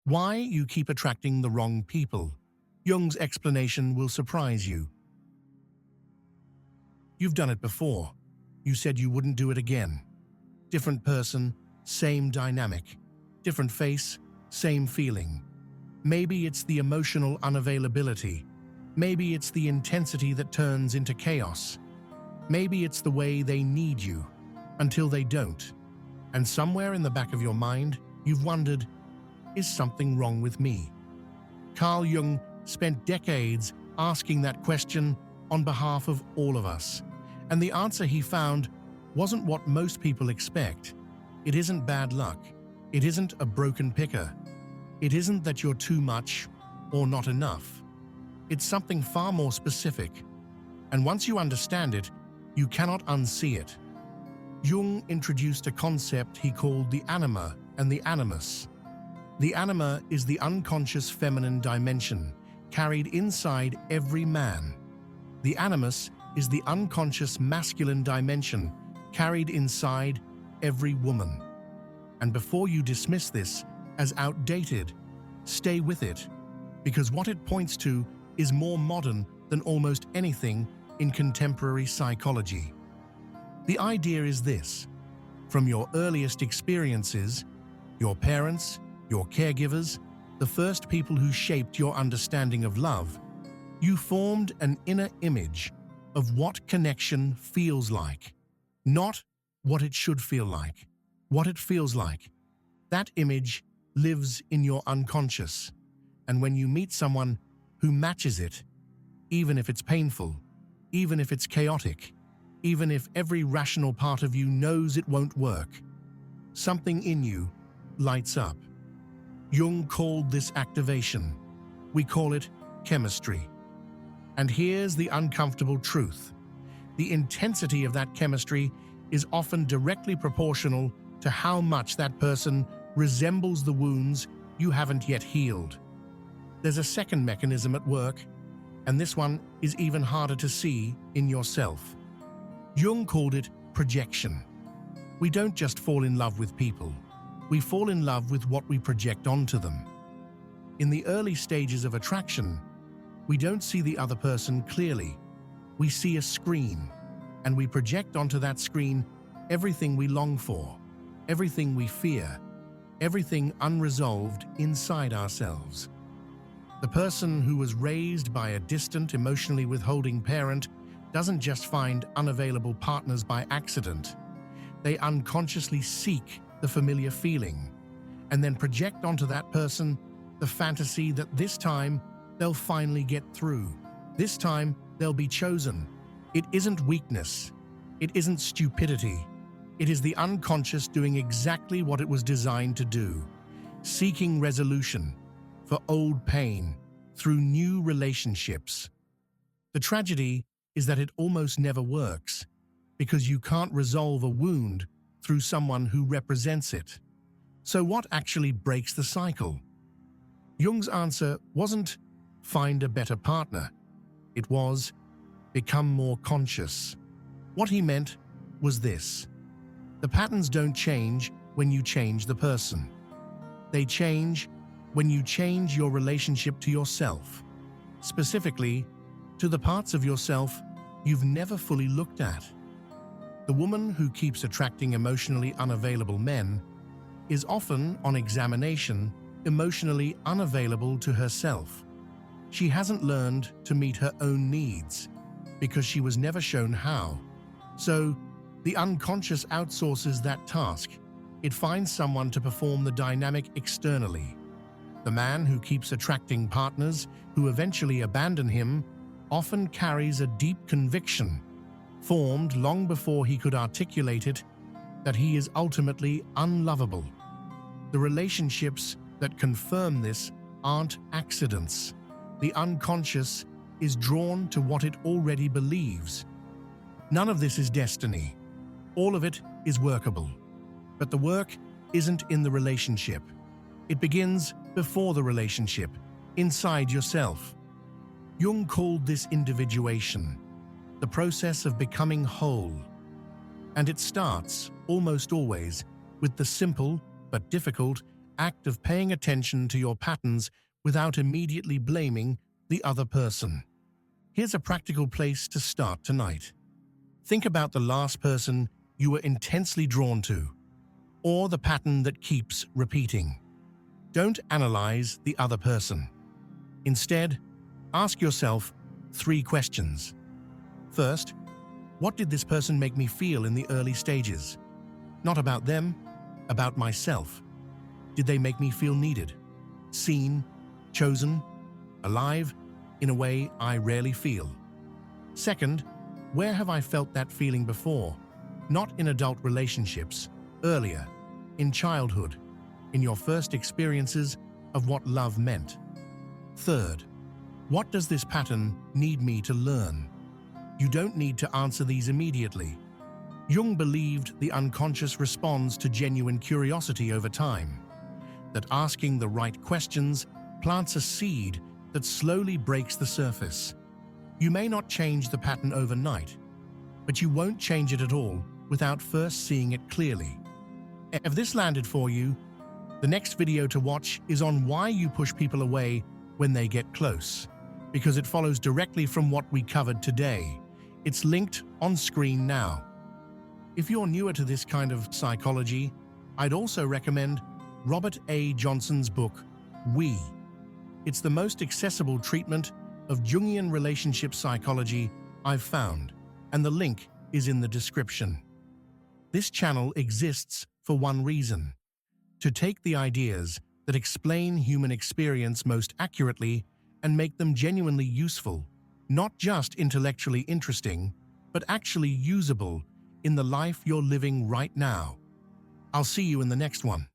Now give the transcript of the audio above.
Why you keep attracting the wrong people. Jung's explanation will surprise you. You've done it before. You said you wouldn't do it again. Different person, same dynamic. Different face, same feeling. Maybe it's the emotional unavailability. Maybe it's the intensity that turns into chaos. Maybe it's the way they need you, until they don't. And somewhere in the back of your mind, you've wondered, is something wrong with me? Carl Jung spent decades asking that question on behalf of all of us. And the answer he found wasn't what most people expect. It isn't bad luck. It isn't a broken picker. It isn't that you're too much or not enough. It's something far more specific. And once you understand it, you cannot unsee it. Jung introduced a concept he called the Anima and the Animus. The Anima is the unconscious feminine dimension carried inside every man. The Animus is the unconscious masculine dimension carried inside every woman. And before you dismiss this as outdated, stay with it, because what it points to is more modern than almost anything in contemporary psychology. The idea is this: from your earliest experiences, your parents, your caregivers, the first people who shaped your understanding of love, you formed an inner image of what connection feels like. Not what it should feel like, what it feels like. That image lives in your unconscious. And when you meet someone who matches it, even if it's painful, even if it's chaotic, even if every rational part of you knows it won't work, something in you lights up. Jung called this activation. We call it chemistry. And here's the uncomfortable truth. The intensity of that chemistry is often directly proportional to how much that person resembles the wounds you haven't yet healed. There's a second mechanism at work, and this one is even harder to see in yourself. Jung called it projection. We don't just fall in love with people. We fall in love with what we project onto them. In the early stages of attraction, we don't see the other person clearly. We see a screen, and we project onto that screen everything we long for, everything we fear, everything unresolved inside ourselves. The person who was raised by a distant, emotionally withholding parent doesn't just find unavailable partners by accident. They unconsciously seek the familiar feeling, and then project onto that person the fantasy that this time they'll finally get through. This time they'll be chosen. It isn't weakness. It isn't stupidity. It is the unconscious doing exactly what it was designed to do, seeking resolution for old pain through new relationships. The tragedy is that it almost never works, because you can't resolve a wound through someone who represents it. So what actually breaks the cycle? Jung's answer wasn't find a better partner. It was become more conscious. What he meant was this: the patterns don't change when you change the person. They change when you change your relationship to yourself, specifically to the parts of yourself you've never fully looked at. The woman who keeps attracting emotionally unavailable men is often, on examination, emotionally unavailable to herself. She hasn't learned to meet her own needs because she was never shown how. So, the unconscious outsources that task. It finds someone to perform the dynamic externally. The man who keeps attracting partners who eventually abandon him often carries a deep conviction, formed long before he could articulate it, that he is ultimately unlovable. The relationships that confirm this aren't accidents. The unconscious is drawn to what it already believes. None of this is destiny. All of it is workable. But the work isn't in the relationship. It begins before the relationship, inside yourself. Jung called this individuation, the process of becoming whole. And it starts, almost always, with the simple but difficult act of paying attention to your patterns without immediately blaming the other person. Here's a practical place to start tonight. Think about the last person you were intensely drawn to, or the pattern that keeps repeating. Don't analyze the other person. Instead, ask yourself 3 questions. First, what did this person make me feel in the early stages? Not about them, about myself. Did they make me feel needed, seen, chosen, alive, in a way I rarely feel? Second, where have I felt that feeling before? Not in adult relationships, earlier, in childhood, in your first experiences of what love meant. Third, what does this pattern need me to learn? You don't need to answer these immediately. Jung believed the unconscious responds to genuine curiosity over time, that asking the right questions plants a seed that slowly breaks the surface. You may not change the pattern overnight, but you won't change it at all without first seeing it clearly. If this landed for you, the next video to watch is on why you push people away when they get close, because it follows directly from what we covered today. It's linked on screen now. If you're newer to this kind of psychology, I'd also recommend Robert A. Johnson's book, We. It's the most accessible treatment of Jungian relationship psychology I've found, and the link is in the description. This channel exists for one reason: to take the ideas that explain human experience most accurately and make them genuinely useful, not just intellectually interesting, but actually usable in the life you're living right now. I'll see you in the next one.